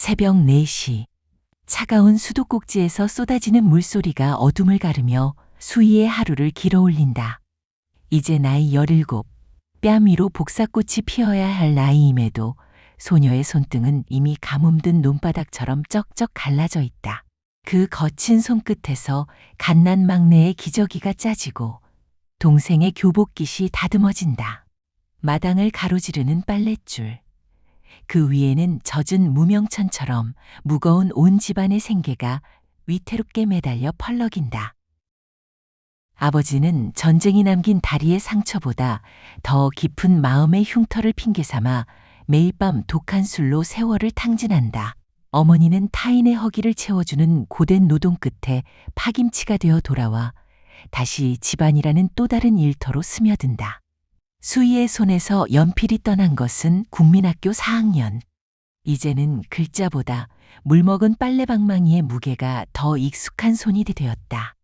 새벽 4시. 차가운 수도꼭지에서 쏟아지는 물소리가 어둠을 가르며 수희의 하루를 길어올린다. 이제 나이 17, 뺨 위로 복사꽃이 피어야 할 나이임에도 소녀의 손등은 이미 가뭄든 논바닥처럼 쩍쩍 갈라져 있다. 그 거친 손끝에서 갓난 막내의 기저귀가 짜지고 동생의 교복깃이 다듬어진다. 마당을 가로지르는 빨랫줄. 그 위에는 젖은 무명천처럼 무거운 온 집안의 생계가 위태롭게 매달려 펄럭인다. 아버지는 전쟁이 남긴 다리의 상처보다 더 깊은 마음의 흉터를 핑계삼아 매일 밤 독한 술로 세월을 탕진한다. 어머니는 타인의 허기를 채워주는 고된 노동 끝에 파김치가 되어 돌아와 다시 집안이라는 또 다른 일터로 스며든다. 수희의 손에서 연필이 떠난 것은 국민학교 4학년. 이제는 글자보다 물먹은 빨래방망이의 무게가 더 익숙한 손이 되었다.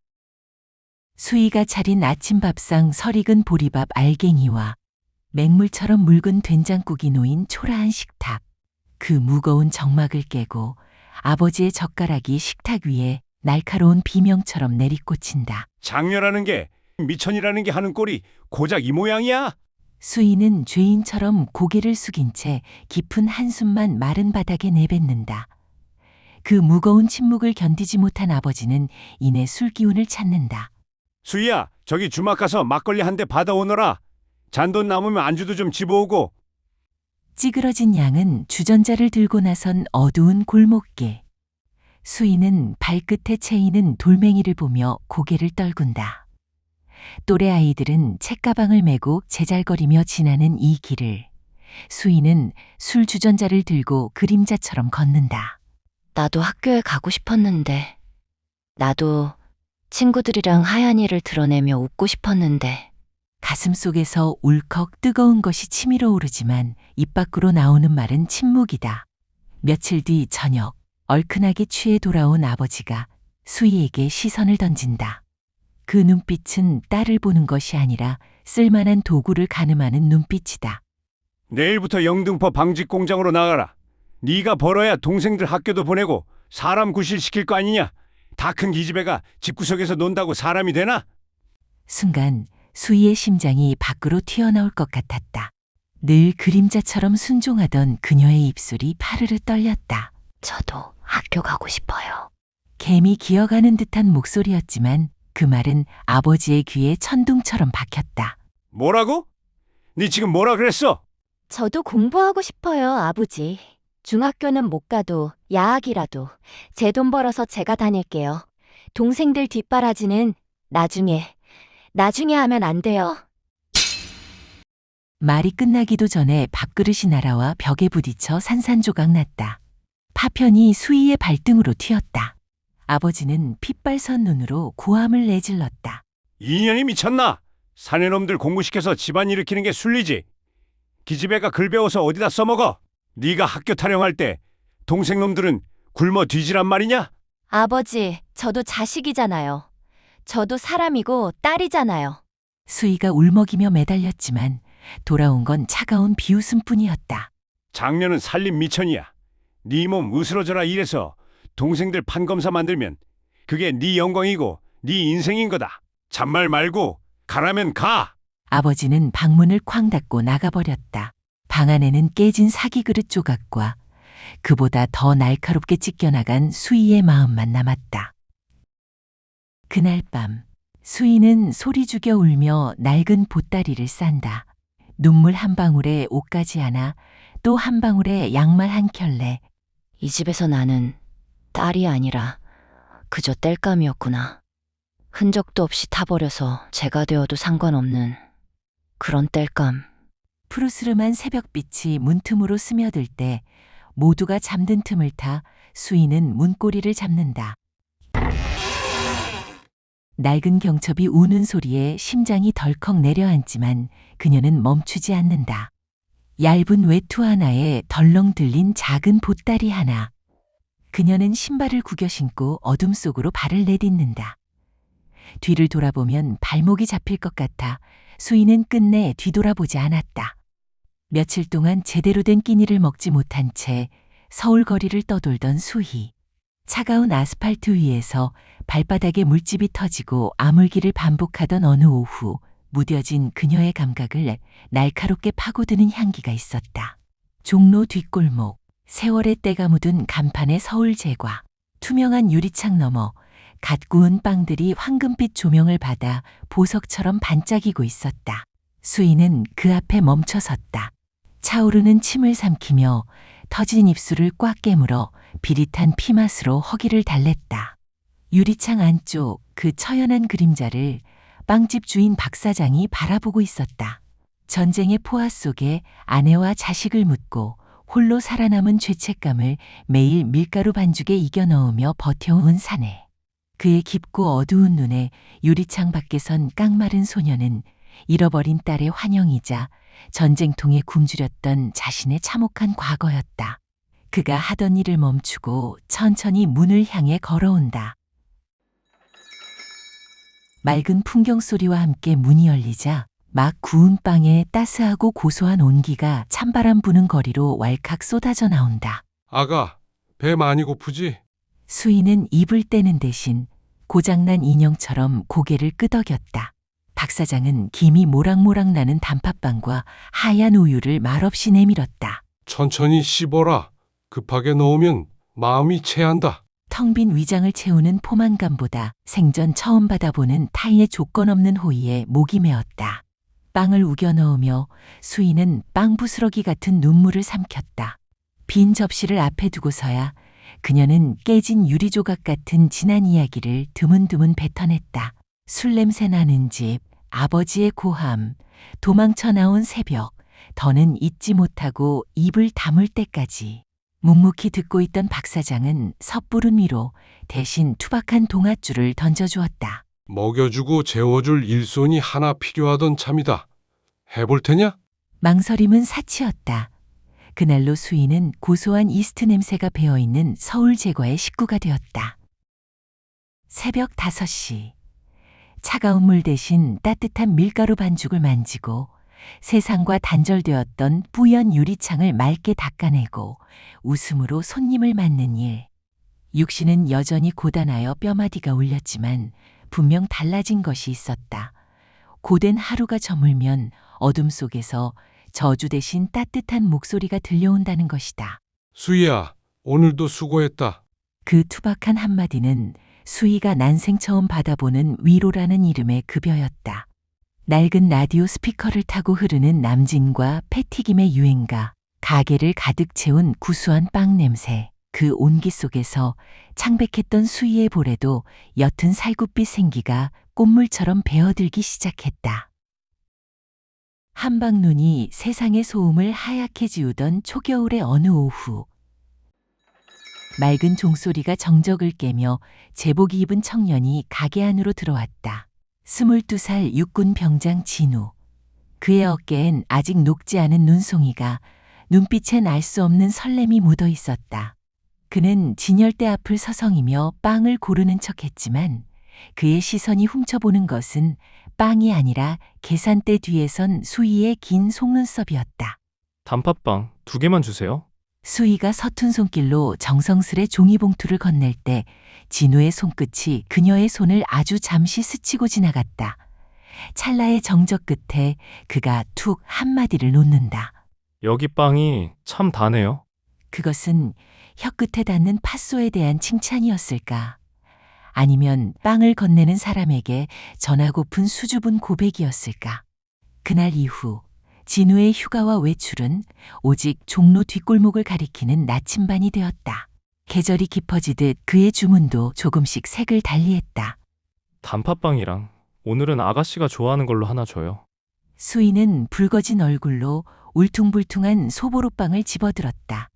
수희가 차린 아침밥상 설익은 보리밥 알갱이와 맹물처럼 묽은 된장국이 놓인 초라한 식탁. 그 무거운 정막을 깨고 아버지의 젓가락이 식탁 위에 날카로운 비명처럼 내리꽂힌다. 장녀라는 게 미천이라는 게 하는 꼴이 고작 이 모양이야? 수희는 죄인처럼 고개를 숙인 채 깊은 한숨만 마른 바닥에 내뱉는다. 그 무거운 침묵을 견디지 못한 아버지는 이내 술기운을 찾는다. 수희야, 저기 주막 가서 막걸리 한 대 받아오너라. 잔돈 남으면 안주도 좀 집어오고. 찌그러진 양은 주전자를 들고 나선 어두운 골목길. 수희는 발끝에 채이는 돌멩이를 보며 고개를 떨군다. 또래 아이들은 책가방을 메고 제잘거리며 지나는 이 길을 수희는 술 주전자를 들고 그림자처럼 걷는다. 나도 학교에 가고 싶었는데, 나도 친구들이랑 하얀 일을 드러내며 웃고 싶었는데, 가슴 속에서 울컥 뜨거운 것이 치밀어 오르지만 입 밖으로 나오는 말은 침묵이다. 며칠 뒤 저녁, 얼큰하게 취해 돌아온 아버지가 수희에게 시선을 던진다. 그 눈빛은 딸을 보는 것이 아니라 쓸만한 도구를 가늠하는 눈빛이다. 내일부터 영등포 방직 공장으로 나가라. 네가 벌어야 동생들 학교도 보내고 사람 구실시킬 거 아니냐? 다 큰 기집애가 집구석에서 논다고 사람이 되나? 순간 수희의 심장이 밖으로 튀어나올 것 같았다. 늘 그림자처럼 순종하던 그녀의 입술이 파르르 떨렸다. 저도 학교 가고 싶어요. 감히 기어가는 듯한 목소리였지만 그 말은 아버지의 귀에 천둥처럼 박혔다. 뭐라고? 네 지금 뭐라 그랬어? 저도 공부하고 싶어요, 아버지. 중학교는 못 가도 야학이라도 제 돈 벌어서 제가 다닐게요. 동생들 뒷바라지는 나중에 하면 안 돼요. 말이 끝나기도 전에 밥그릇이 날아와 벽에 부딪혀 산산조각 났다. 파편이 수희의 발등으로 튀었다. 아버지는 핏발선 눈으로 고함을 내질렀다. 인연이 미쳤나? 사내놈들 공부시켜서 집안 일으키는 게 순리지. 기집애가 글 배워서 어디다 써먹어? 네가 학교 타령할 때 동생놈들은 굶어 뒤지란 말이냐? 아버지, 저도 자식이잖아요. 저도 사람이고 딸이잖아요. 수희가 울먹이며 매달렸지만 돌아온 건 차가운 비웃음뿐이었다. 장녀는 살림 미천이야. 네 몸 으스러져라 이래서 동생들 판검사 만들면 그게 네 영광이고 네 인생인 거다. 잔말 말고 가라면 가. 아버지는 방문을 쾅 닫고 나가버렸다. 방 안에는 깨진 사기 그릇 조각과 그보다 더 날카롭게 찢겨나간 수희의 마음만 남았다. 그날 밤 수희는 소리 죽여 울며 낡은 보따리를 싼다. 눈물 한 방울에 옷가지 하나, 또 한 방울에 양말 한 켤레. 이 집에서 나는 딸이 아니라 그저 땔감이었구나. 흔적도 없이 타버려서 제가 되어도 상관없는 그런 땔감. 푸르스름한 새벽빛이 문틈으로 스며들 때 모두가 잠든 틈을 타 수희는 문고리를 잡는다. 낡은 경첩이 우는 소리에 심장이 덜컥 내려앉지만 그녀는 멈추지 않는다. 얇은 외투 하나에 덜렁 들린 작은 보따리 하나. 그녀는 신발을 구겨 신고 어둠 속으로 발을 내딛는다. 뒤를 돌아보면 발목이 잡힐 것 같아 수희는 끝내 뒤돌아보지 않았다. 며칠 동안 제대로 된 끼니를 먹지 못한 채 서울 거리를 떠돌던 수희. 차가운 아스팔트 위에서 발바닥에 물집이 터지고 아물기를 반복하던 어느 오후, 무뎌진 그녀의 감각을 날카롭게 파고드는 향기가 있었다. 종로 뒷골목, 세월의 때가 묻은 간판의 서울 제과, 투명한 유리창 너머 갓 구운 빵들이 황금빛 조명을 받아 보석처럼 반짝이고 있었다. 수희는 그 앞에 멈춰 섰다. 차오르는 침을 삼키며 터진 입술을 꽉 깨물어 비릿한 피맛으로 허기를 달랬다. 유리창 안쪽 그 처연한 그림자를 빵집 주인 박 사장이 바라보고 있었다. 전쟁의 포화 속에 아내와 자식을 묻고 홀로 살아남은 죄책감을 매일 밀가루 반죽에 이겨 넣으며 버텨온 사내. 그의 깊고 어두운 눈에 유리창 밖에 선 깡마른 소녀는 잃어버린 딸의 환영이자 전쟁통에 굶주렸던 자신의 참혹한 과거였다. 그가 하던 일을 멈추고 천천히 문을 향해 걸어온다. 맑은 풍경 소리와 함께 문이 열리자 막 구운 빵에 따스하고 고소한 온기가 찬바람 부는 거리로 왈칵 쏟아져 나온다. 아가, 배 많이 고프지? 수희는 입을 떼는 대신 고장난 인형처럼 고개를 끄덕였다. 박 사장은 김이 모락모락 나는 단팥빵과 하얀 우유를 말없이 내밀었다. 천천히 씹어라. 급하게 넣으면 마음이 체한다. 텅 빈 위장을 채우는 포만감보다 생전 처음 받아보는 타인의 조건 없는 호의에 목이 메었다. 빵을 우겨 넣으며 수희는 빵 부스러기 같은 눈물을 삼켰다. 빈 접시를 앞에 두고서야 그녀는 깨진 유리 조각 같은 지난 이야기를 드문드문 뱉어냈다. 술 냄새 나는 집, 아버지의 고함, 도망쳐 나온 새벽, 더는 잊지 못하고 입을 다물 때까지. 묵묵히 듣고 있던 박 사장은 섣부른 위로 대신 투박한 동아줄을 던져주었다. 먹여주고 재워줄 일손이 하나 필요하던 참이다. 해볼 테냐? 망설임은 사치였다. 그날로 수희는 고소한 이스트 냄새가 배어있는 서울 제과의 식구가 되었다. 새벽 5시. 차가운 물 대신 따뜻한 밀가루 반죽을 만지고 세상과 단절되었던 뿌연 유리창을 맑게 닦아내고 웃음으로 손님을 맞는 일. 육신은 여전히 고단하여 뼈마디가 울렸지만 분명 달라진 것이 있었다. 고된 하루가 저물면 어둠 속에서 저주 대신 따뜻한 목소리가 들려온다는 것이다. 수희야, 오늘도 수고했다. 그 투박한 한마디는 수희가 난생 처음 받아보는 위로라는 이름의 급여였다. 낡은 라디오 스피커를 타고 흐르는 남진과 패튀김의 유행가, 가게를 가득 채운 구수한 빵 냄새, 그 온기 속에서 창백했던 수희의 볼에도 옅은 살구빛 생기가 꽃물처럼 배어들기 시작했다. 한방눈이 세상의 소음을 하얗게 지우던 초겨울의 어느 오후, 맑은 종소리가 정적을 깨며 제복이 입은 청년이 가게 안으로 들어왔다. 22살 육군 병장 진우. 그의 어깨엔 아직 녹지 않은 눈송이가 눈빛엔 알 수 없는 설렘이 묻어 있었다. 그는 진열대 앞을 서성이며 빵을 고르는 척했지만 그의 시선이 훔쳐보는 것은 빵이 아니라 계산대 뒤에 선 수희의 긴 속눈썹이었다. 단팥빵 2개만 주세요. 수희가 서툰 손길로 정성스레 종이봉투를 건넬 때 진우의 손끝이 그녀의 손을 아주 잠시 스치고 지나갔다. 찰나의 정적 끝에 그가 툭 한마디를 놓는다. 여기 빵이 참 다네요. 그것은 혀끝에 닿는 팥소에 대한 칭찬이었을까? 아니면 빵을 건네는 사람에게 전하고픈 수줍은 고백이었을까? 그날 이후 진우의 휴가와 외출은 오직 종로 뒷골목을 가리키는 나침반이 되었다. 계절이 깊어지듯 그의 주문도 조금씩 색을 달리했다. 단팥빵이랑 오늘은 아가씨가 좋아하는 걸로 하나 줘요. 수희는 붉어진 얼굴로 울퉁불퉁한 소보로빵을 집어들었다.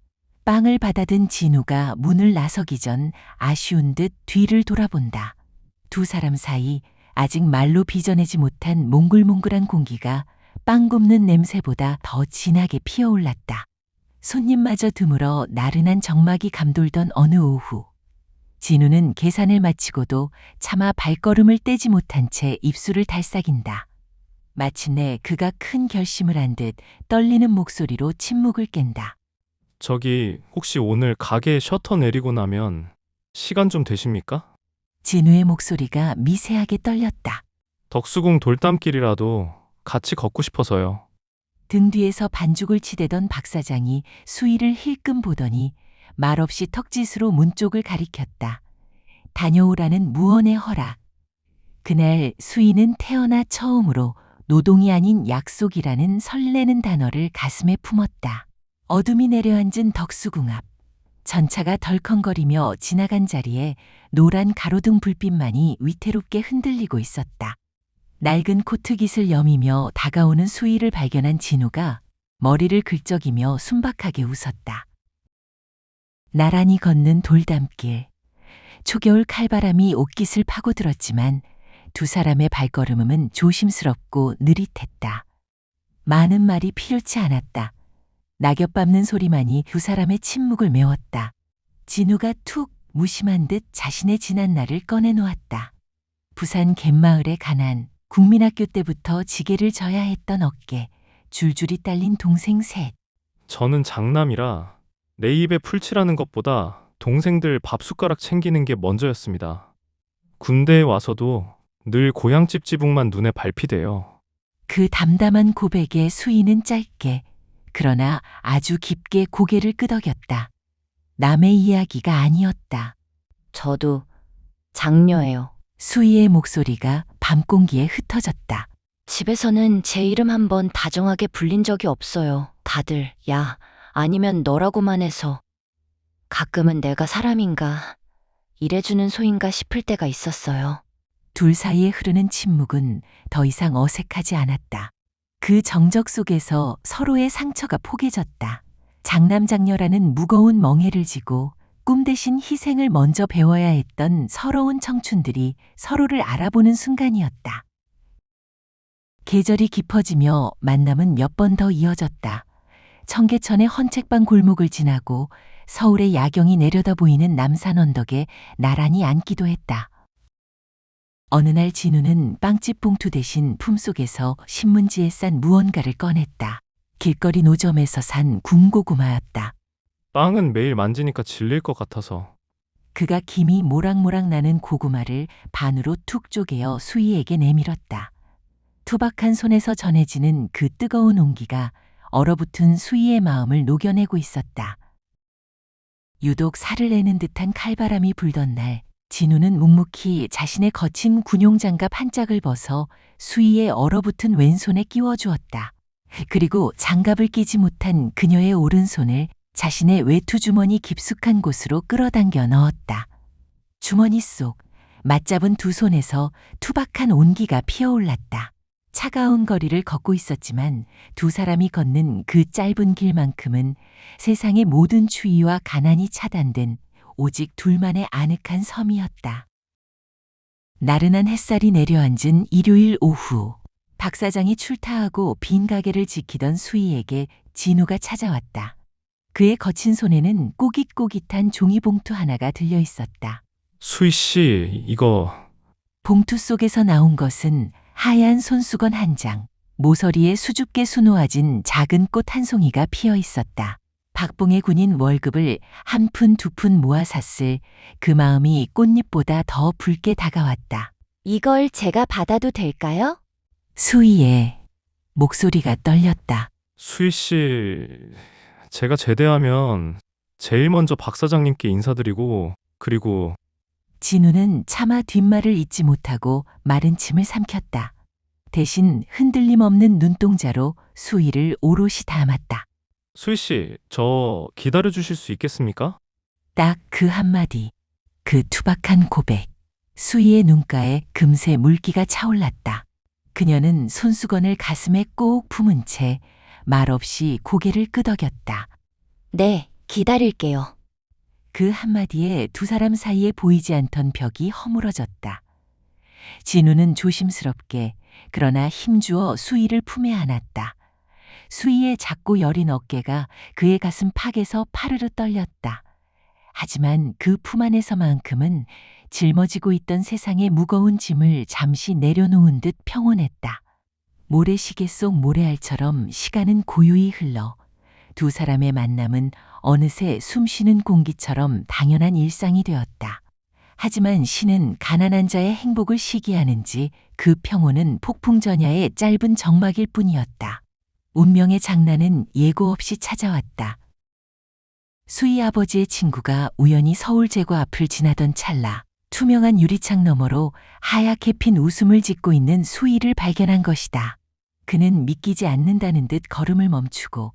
빵을 받아든 진우가 문을 나서기 전 아쉬운 듯 뒤를 돌아본다. 두 사람 사이 아직 말로 빚어내지 못한 몽글몽글한 공기가 빵 굽는 냄새보다 더 진하게 피어올랐다. 손님마저 드물어 나른한 정막이 감돌던 어느 오후, 진우는 계산을 마치고도 차마 발걸음을 떼지 못한 채 입술을 달싹인다. 마침내 그가 큰 결심을 한 듯 떨리는 목소리로 침묵을 깬다. 저기 혹시 오늘 가게 셔터 내리고 나면 시간 좀 되십니까? 진우의 목소리가 미세하게 떨렸다. 덕수궁 돌담길이라도 같이 걷고 싶어서요. 등 뒤에서 반죽을 치대던 박 사장이 수희를 힐끔 보더니 말없이 턱짓으로 문 쪽을 가리켰다. 다녀오라는 무언의 허락. 그날 수희는 태어나 처음으로 노동이 아닌 약속이라는 설레는 단어를 가슴에 품었다. 어둠이 내려앉은 덕수궁 앞. 전차가 덜컹거리며 지나간 자리에 노란 가로등 불빛만이 위태롭게 흔들리고 있었다. 낡은 코트깃을 여미며 다가오는 수희를 발견한 진우가 머리를 긁적이며 순박하게 웃었다. 나란히 걷는 돌담길. 초겨울 칼바람이 옷깃을 파고들었지만 두 사람의 발걸음은 조심스럽고 느릿했다. 많은 말이 필요치 않았다. 낙엽 밟는 소리만이 두 사람의 침묵을 메웠다. 진우가 툭 무심한 듯 자신의 지난 날을 꺼내놓았다. 부산 갯마을의 가난, 국민학교 때부터 지게를 져야 했던 어깨, 줄줄이 딸린 동생 셋. 저는 장남이라 내 입에 풀칠하는 것보다 동생들 밥숟가락 챙기는 게 먼저였습니다. 군대에 와서도 늘 고향집 지붕만 눈에 밟히대요. 그 담담한 고백에 수희는 짧게, 그러나 아주 깊게 고개를 끄덕였다. 남의 이야기가 아니었다. 저도 장녀예요. 수희의 목소리가 밤 공기에 흩어졌다. 집에서는 제 이름 한번 다정하게 불린 적이 없어요. 다들 야 아니면 너라고만 해서 가끔은 내가 사람인가 이래주는 소인가 싶을 때가 있었어요. 둘 사이에 흐르는 침묵은 더 이상 어색하지 않았다. 그 정적 속에서 서로의 상처가 포개졌다. 장남장녀라는 무거운 멍해를 지고 꿈 대신 희생을 먼저 배워야 했던 서러운 청춘들이 서로를 알아보는 순간이었다. 계절이 깊어지며 만남은 몇 번 더 이어졌다. 청계천의 헌책방 골목을 지나고 서울의 야경이 내려다 보이는 남산 언덕에 나란히 앉기도 했다. 어느 날 진우는 빵집 봉투 대신 품속에서 신문지에 싼 무언가를 꺼냈다. 길거리 노점에서 산 군고구마였다. 빵은 매일 만지니까 질릴 것 같아서. 그가 김이 모락모락 나는 고구마를 반으로 툭 쪼개어 수희에게 내밀었다. 투박한 손에서 전해지는 그 뜨거운 온기가 얼어붙은 수희의 마음을 녹여내고 있었다. 유독 살을 내는 듯한 칼바람이 불던 날, 진우는 묵묵히 자신의 거친 군용장갑 한 짝을 벗어 수희의 얼어붙은 왼손에 끼워주었다. 그리고 장갑을 끼지 못한 그녀의 오른손을 자신의 외투 주머니 깊숙한 곳으로 끌어당겨 넣었다. 주머니 속 맞잡은 두 손에서 투박한 온기가 피어올랐다. 차가운 거리를 걷고 있었지만 두 사람이 걷는 그 짧은 길만큼은 세상의 모든 추위와 가난이 차단된 오직 둘만의 아늑한 섬이었다. 나른한 햇살이 내려앉은 일요일 오후, 박 사장이 출타하고 빈 가게를 지키던 수희에게 진우가 찾아왔다. 그의 거친 손에는 꼬깃꼬깃한 종이봉투 하나가 들려 있었다. 수희 씨, 이거 봉투 속에서 나온 것은 하얀 손수건 한 장, 모서리에 수줍게 수놓아진 작은 꽃 한 송이가 피어 있었다. 박봉의 군인 월급을 한 푼 두 푼 모아 샀을 그 마음이 꽃잎보다 더 붉게 다가왔다. 이걸 제가 받아도 될까요? 수희의 목소리가 떨렸다. 수희 씨, 제가 제대하면 제일 먼저 박 사장님께 인사드리고 그리고 진우는 차마 뒷말을 잇지 못하고 마른 침을 삼켰다. 대신 흔들림 없는 눈동자로 수희를 오롯이 담았다. 수희 씨, 저 기다려 주실 수 있겠습니까? 딱 그 한마디, 그 투박한 고백. 수희의 눈가에 금세 물기가 차올랐다. 그녀는 손수건을 가슴에 꼭 품은 채 말없이 고개를 끄덕였다. 네, 기다릴게요. 그 한마디에 두 사람 사이에 보이지 않던 벽이 허물어졌다. 진우는 조심스럽게 그러나 힘주어 수희를 품에 안았다. 수희의 작고 여린 어깨가 그의 가슴 팍에서 파르르 떨렸다. 하지만 그 품 안에서만큼은 짊어지고 있던 세상의 무거운 짐을 잠시 내려놓은 듯 평온했다. 모래시계 속 모래알처럼 시간은 고요히 흘러 두 사람의 만남은 어느새 숨쉬는 공기처럼 당연한 일상이 되었다. 하지만 신은 가난한 자의 행복을 시기하는지 그 평온은 폭풍전야의 짧은 정막일 뿐이었다. 운명의 장난은 예고 없이 찾아왔다. 수희 아버지의 친구가 우연히 서울제과 앞을 지나던 찰나 투명한 유리창 너머로 하얗게 핀 웃음을 짓고 있는 수희를 발견한 것이다. 그는 믿기지 않는다는 듯 걸음을 멈추고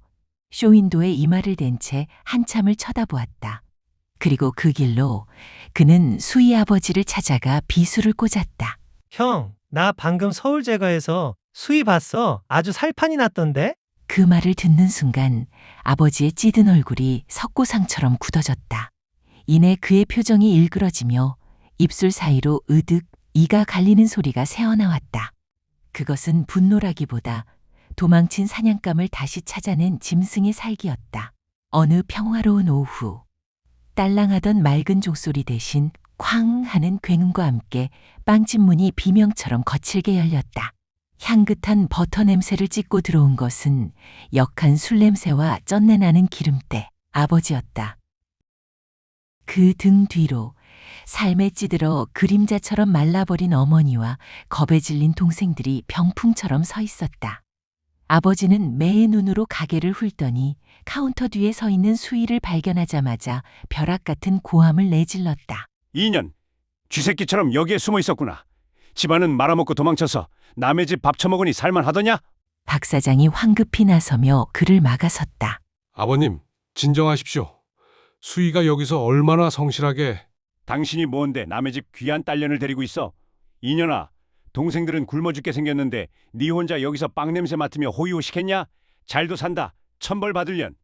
쇼윈도에 이마를 댄 채 한참을 쳐다보았다. 그리고 그 길로 그는 수희 아버지를 찾아가 비수를 꽂았다. 형, 나 방금 서울제과에서 수희 봤어. 아주 살판이 났던데? 그 말을 듣는 순간 아버지의 찌든 얼굴이 석고상처럼 굳어졌다. 이내 그의 표정이 일그러지며 입술 사이로 으득 이가 갈리는 소리가 새어나왔다. 그것은 분노라기보다 도망친 사냥감을 다시 찾아낸 짐승의 살기였다. 어느 평화로운 오후, 딸랑하던 맑은 종소리 대신 쾅 하는 굉음과 함께 빵집 문이 비명처럼 거칠게 열렸다. 향긋한 버터 냄새를 찢고 들어온 것은 역한 술 냄새와 쩐내나는 기름때 아버지였다. 그 등 뒤로 삶에 찌들어 그림자처럼 말라버린 어머니와 겁에 질린 동생들이 병풍처럼 서 있었다. 아버지는 매의 눈으로 가게를 훑더니 카운터 뒤에 서 있는 수희를 발견하자마자 벼락 같은 고함을 내질렀다. 2년, 쥐새끼처럼 여기에 숨어 있었구나. 집안은 말아먹고 도망쳐서 남의 집 밥 처먹으니 살만하더냐? 박 사장이 황급히 나서며 그를 막아섰다. 아버님, 진정하십시오. 수희가 여기서 얼마나 성실하게. 당신이 뭔데 남의 집 귀한 딸년을 데리고 있어? 이년아, 동생들은 굶어 죽게 생겼는데 네 혼자 여기서 빵 냄새 맡으며 호의호식했냐? 잘도 산다. 천벌 받을련.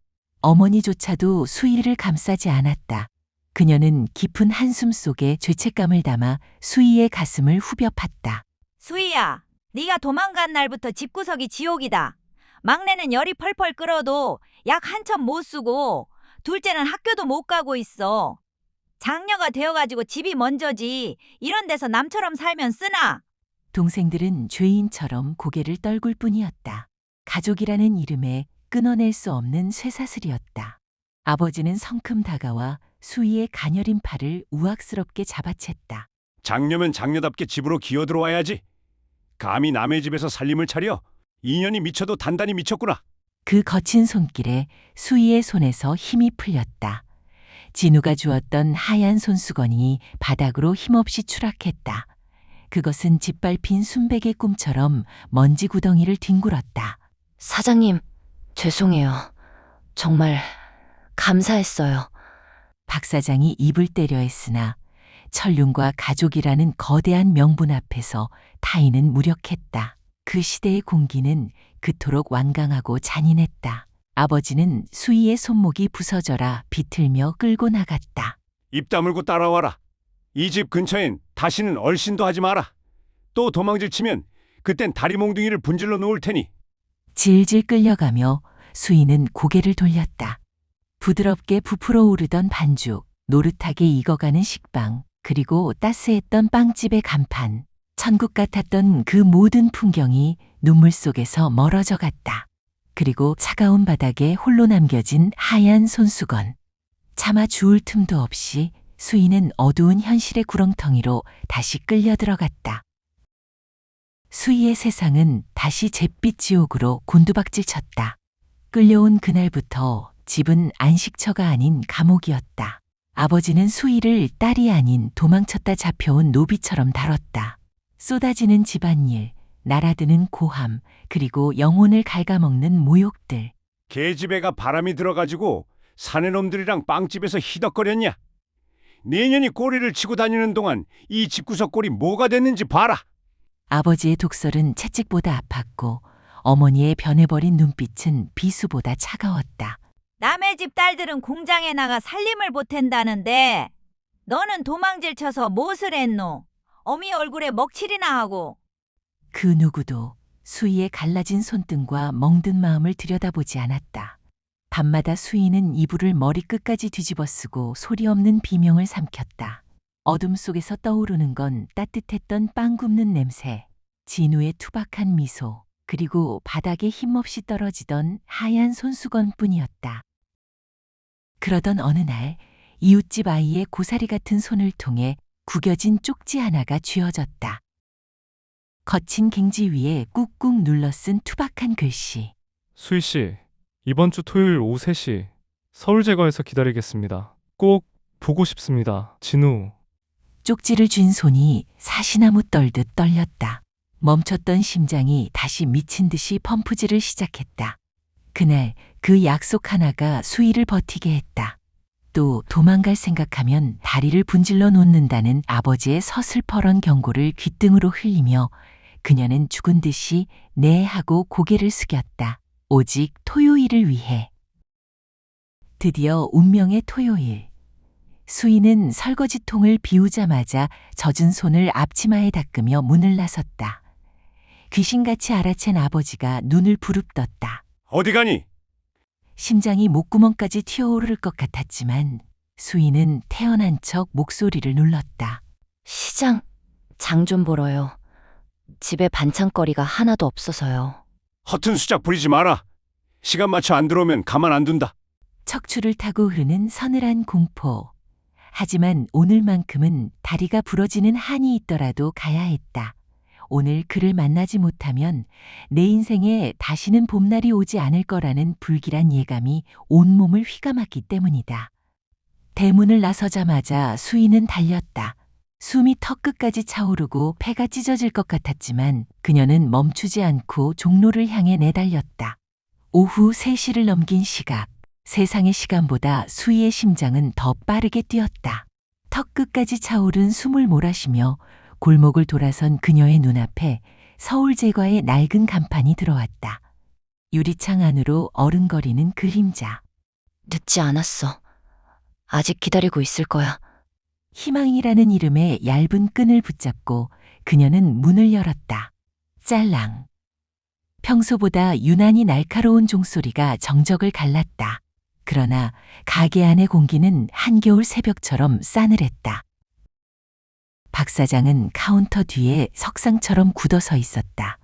어머니조차도 수희를 감싸지 않았다. 그녀는 깊은 한숨 속에 죄책감을 담아 수희의 가슴을 후벼 팠다. 수희야, 네가 도망간 날부터 집구석이 지옥이다. 막내는 열이 펄펄 끓어도 약 한 첩 못 쓰고 둘째는 학교도 못 가고 있어. 장녀가 되어가지고 집이 먼저지. 이런 데서 남처럼 살면 쓰나? 동생들은 죄인처럼 고개를 떨굴 뿐이었다. 가족이라는 이름에 끊어낼 수 없는 쇠사슬이었다. 아버지는 성큼 다가와 수희의 가녀린 팔을 우악스럽게 잡아챘다. 장녀면 장녀답게 집으로 기어들어와야지. 감히 남의 집에서 살림을 차려? 2년이 미쳐도 단단히 미쳤구나. 그 거친 손길에 수희의 손에서 힘이 풀렸다. 진우가 주었던 하얀 손수건이 바닥으로 힘없이 추락했다. 그것은 짓밟힌 순백의 꿈처럼 먼지 구덩이를 뒹굴었다. 사장님, 죄송해요. 정말 감사했어요. 박 사장이 입을 때려 했으나 천륜과 가족이라는 거대한 명분 앞에서 타인은 무력했다. 그 시대의 공기는 그토록 완강하고 잔인했다. 아버지는 수희의 손목이 부서져라 비틀며 끌고 나갔다. 입 다물고 따라와라. 이 집 근처엔 다시는 얼씬도 하지 마라. 또 도망질 치면 그땐 다리 몽둥이를 분질러 놓을 테니. 질질 끌려가며 수희는 고개를 돌렸다. 부드럽게 부풀어 오르던 반죽, 노릇하게 익어가는 식빵, 그리고 따스했던 빵집의 간판. 천국 같았던 그 모든 풍경이 눈물 속에서 멀어져 갔다. 그리고 차가운 바닥에 홀로 남겨진 하얀 손수건. 차마 주울 틈도 없이 수희는 어두운 현실의 구렁텅이로 다시 끌려 들어갔다. 수희의 세상은 다시 잿빛 지옥으로 곤두박질 쳤다. 끌려온 그날부터 집은 안식처가 아닌 감옥이었다. 아버지는 수희를 딸이 아닌 도망쳤다 잡혀온 노비처럼 다뤘다. 쏟아지는 집안일, 날아드는 고함, 그리고 영혼을 갉아먹는 모욕들. 개집애가 바람이 들어가지고 사내놈들이랑 빵집에서 희덕거렸냐? 내년이 꼬리를 치고 다니는 동안 이 집구석 꼴이 뭐가 됐는지 봐라. 아버지의 독설은 채찍보다 아팠고 어머니의 변해버린 눈빛은 비수보다 차가웠다. 남의 집 딸들은 공장에 나가 살림을 보탠다는데 너는 도망질 쳐서 무엇을 했노? 어미 얼굴에 먹칠이나 하고. 그 누구도 수희의 갈라진 손등과 멍든 마음을 들여다보지 않았다. 밤마다 수희는 이불을 머리끝까지 뒤집어쓰고 소리 없는 비명을 삼켰다. 어둠 속에서 떠오르는 건 따뜻했던 빵 굽는 냄새, 진우의 투박한 미소, 그리고 바닥에 힘없이 떨어지던 하얀 손수건뿐이었다. 그러던 어느 날 이웃집 아이의 고사리 같은 손을 통해 구겨진 쪽지 하나가 쥐어졌다. 거친 갱지 위에 꾹꾹 눌러 쓴 투박한 글씨. 수희 씨, 이번 주 토요일 오후 3시 서울제과에서 기다리겠습니다. 꼭 보고 싶습니다. 진우. 쪽지를 쥔 손이 사시나무 떨듯 떨렸다. 멈췄던 심장이 다시 미친 듯이 펌프질을 시작했다. 그날 그 약속 하나가 수희를 버티게 했다. 또 도망갈 생각하면 다리를 분질러 놓는다는 아버지의 서슬퍼런 경고를 귓등으로 흘리며 그녀는 죽은 듯이 네 하고 고개를 숙였다. 오직 토요일을 위해. 드디어 운명의 토요일. 수희는 설거지통을 비우자마자 젖은 손을 앞치마에 닦으며 문을 나섰다. 귀신같이 알아챈 아버지가 눈을 부릅떴다. 어디 가니? 심장이 목구멍까지 튀어오를 것 같았지만 수희는 태어난 척 목소리를 눌렀다. 시장, 장 좀 보러요. 집에 반찬거리가 하나도 없어서요. 허튼 수작 부리지 마라. 시간 맞춰 안 들어오면 가만 안 둔다. 척추를 타고 흐르는 서늘한 공포. 하지만 오늘만큼은 다리가 부러지는 한이 있더라도 가야 했다. 오늘 그를 만나지 못하면 내 인생에 다시는 봄날이 오지 않을 거라는 불길한 예감이 온몸을 휘감았기 때문이다. 대문을 나서자마자 수희는 달렸다. 숨이 턱끝까지 차오르고 폐가 찢어질 것 같았지만 그녀는 멈추지 않고 종로를 향해 내달렸다. 오후 3시를 넘긴 시각. 세상의 시간보다 수희의 심장은 더 빠르게 뛰었다. 턱끝까지 차오른 숨을 몰아쉬며 골목을 돌아선 그녀의 눈앞에 서울제과의 낡은 간판이 들어왔다. 유리창 안으로 어른거리는 그림자. 늦지 않았어. 아직 기다리고 있을 거야. 희망이라는 이름의 얇은 끈을 붙잡고 그녀는 문을 열었다. 짤랑. 평소보다 유난히 날카로운 종소리가 정적을 갈랐다. 그러나 가게 안의 공기는 한겨울 새벽처럼 싸늘했다. 박 사장은 카운터 뒤에 석상처럼 굳어서 있었다.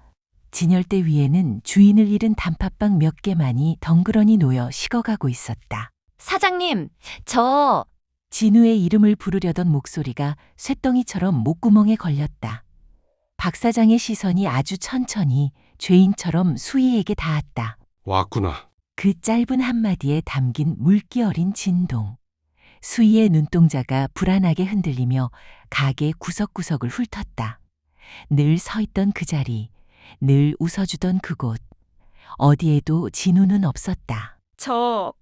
진열대 위에는 주인을 잃은 단팥빵 몇 개만이 덩그러니 놓여 식어가고 있었다. 사장님, 저... 진우의 이름을 부르려던 목소리가 쇳덩이처럼 목구멍에 걸렸다. 박 사장의 시선이 아주 천천히 죄인처럼 수희에게 닿았다. 왔구나. 그 짧은 한마디에 담긴 물기 어린 진동. 수희의 눈동자가 불안하게 흔들리며 가게 구석구석을 훑었다. 늘 서 있던 그 자리, 늘 웃어주던 그곳. 어디에도 진우는 없었다.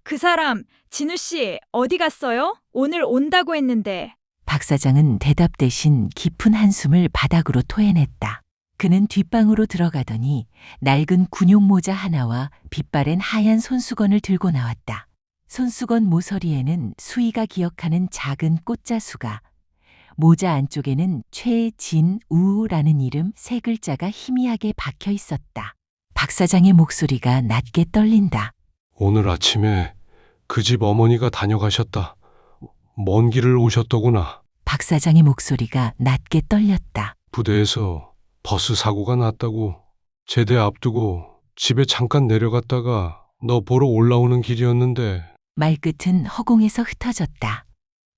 그 사람, 진우씨, 어디 갔어요? 오늘 온다고 했는데. 박 사장은 대답 대신 깊은 한숨을 바닥으로 토해냈다. 그는 뒷방으로 들어가더니 낡은 군용 모자 하나와 빛바랜 하얀 손수건을 들고 나왔다. 손수건 모서리에는 수희가 기억하는 작은 꽃자수가, 모자 안쪽에는 최진우라는 이름 3글자가 희미하게 박혀 있었다. 박 사장의 목소리가 낮게 떨린다. 오늘 아침에 그 집 어머니가 다녀가셨다. 먼 길을 오셨더구나. 박 사장의 목소리가 낮게 떨렸다. 부대에서 버스 사고가 났다고. 제대 앞두고 집에 잠깐 내려갔다가 너 보러 올라오는 길이었는데. 말끝은 허공에서 흩어졌다.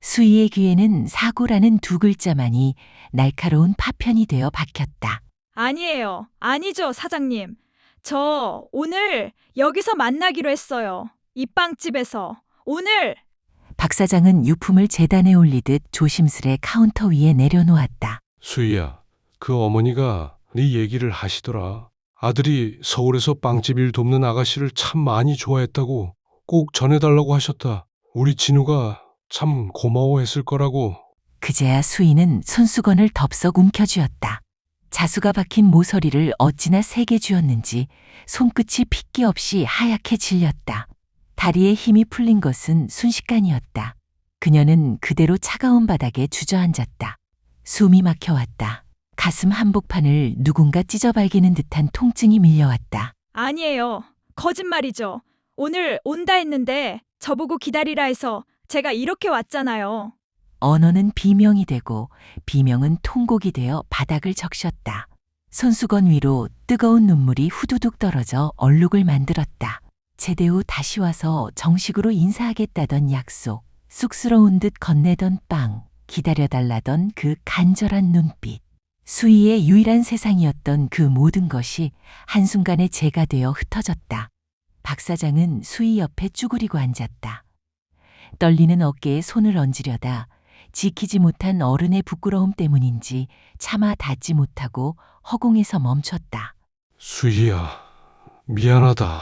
수희의 귀에는 사고라는 2글자만이 날카로운 파편이 되어 박혔다. 아니에요. 아니죠, 사장님. 저 오늘 여기서 만나기로 했어요. 이 빵집에서. 오늘! 박 사장은 유품을 재단에 올리듯 조심스레 카운터 위에 내려놓았다. 수희야, 그 어머니가 네 얘기를 하시더라. 아들이 서울에서 빵집 일 돕는 아가씨를 참 많이 좋아했다고 꼭 전해달라고 하셨다. 우리 진우가 참 고마워했을 거라고. 그제야 수희는 손수건을 덥석 움켜쥐었다. 자수가 박힌 모서리를 어찌나 세게 쥐었는지 손끝이 핏기 없이 하얗게 질렸다. 다리에 힘이 풀린 것은 순식간이었다. 그녀는 그대로 차가운 바닥에 주저앉았다. 숨이 막혀왔다. 가슴 한복판을 누군가 찢어발기는 듯한 통증이 밀려왔다. 아니에요. 거짓말이죠. 오늘 온다 했는데 저보고 기다리라 해서 제가 이렇게 왔잖아요. 언어는 비명이 되고 비명은 통곡이 되어 바닥을 적셨다. 손수건 위로 뜨거운 눈물이 후두둑 떨어져 얼룩을 만들었다. 제대 후 다시 와서 정식으로 인사하겠다던 약속, 쑥스러운 듯 건네던 빵, 기다려달라던 그 간절한 눈빛. 수희의 유일한 세상이었던 그 모든 것이 한순간에 제가 되어 흩어졌다. 박 사장은 수희 옆에 쭈그리고 앉았다. 떨리는 어깨에 손을 얹으려다 지키지 못한 어른의 부끄러움 때문인지 차마 닿지 못하고 허공에서 멈췄다. 수희야, 미안하다.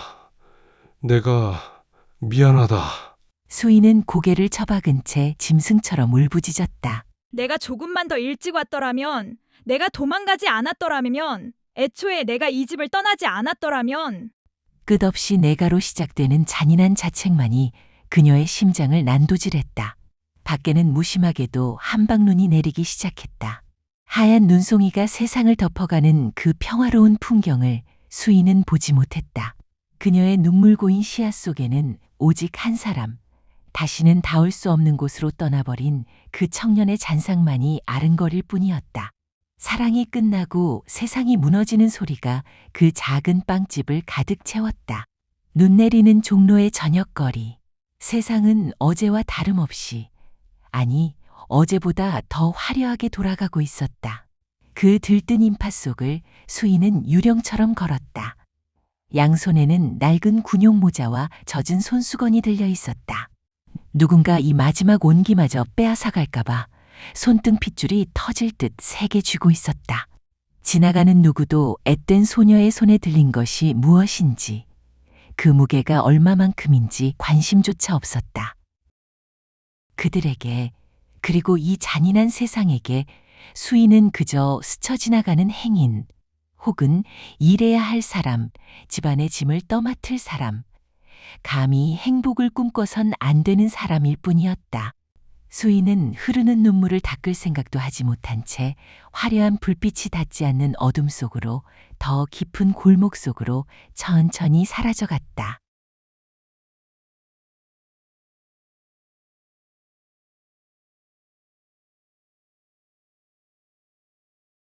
내가 미안하다. 수희는 고개를 처박은 채 짐승처럼 울부짖었다. 내가 조금만 더 일찍 왔더라면, 내가 도망가지 않았더라면, 애초에 내가 이 집을 떠나지 않았더라면, 끝없이 내가로 시작되는 잔인한 자책만이 그녀의 심장을 난도질했다. 밖에는 무심하게도 한방눈이 내리기 시작했다. 하얀 눈송이가 세상을 덮어가는 그 평화로운 풍경을 수희는 보지 못했다. 그녀의 눈물 고인 시야 속에는 오직 한 사람, 다시는 닿을 수 없는 곳으로 떠나버린 그 청년의 잔상만이 아른거릴 뿐이었다. 사랑이 끝나고 세상이 무너지는 소리가 그 작은 빵집을 가득 채웠다. 눈 내리는 종로의 저녁거리. 세상은 어제와 다름없이, 아니 어제보다 더 화려하게 돌아가고 있었다. 그 들뜬 인파 속을 수희는 유령처럼 걸었다. 양손에는 낡은 군용 모자와 젖은 손수건이 들려 있었다. 누군가 이 마지막 온기마저 빼앗아갈까봐 손등 핏줄이 터질 듯 세게 쥐고 있었다. 지나가는 누구도 앳된 소녀의 손에 들린 것이 무엇인지, 그 무게가 얼마만큼인지 관심조차 없었다. 그들에게, 그리고 이 잔인한 세상에게 수희는 그저 스쳐 지나가는 행인, 혹은 일해야 할 사람, 집안의 짐을 떠맡을 사람, 감히 행복을 꿈꿔선 안 되는 사람일 뿐이었다. 수희는 흐르는 눈물을 닦을 생각도 하지 못한 채 화려한 불빛이 닿지 않는 어둠 속으로, 더 깊은 골목 속으로 천천히 사라져갔다.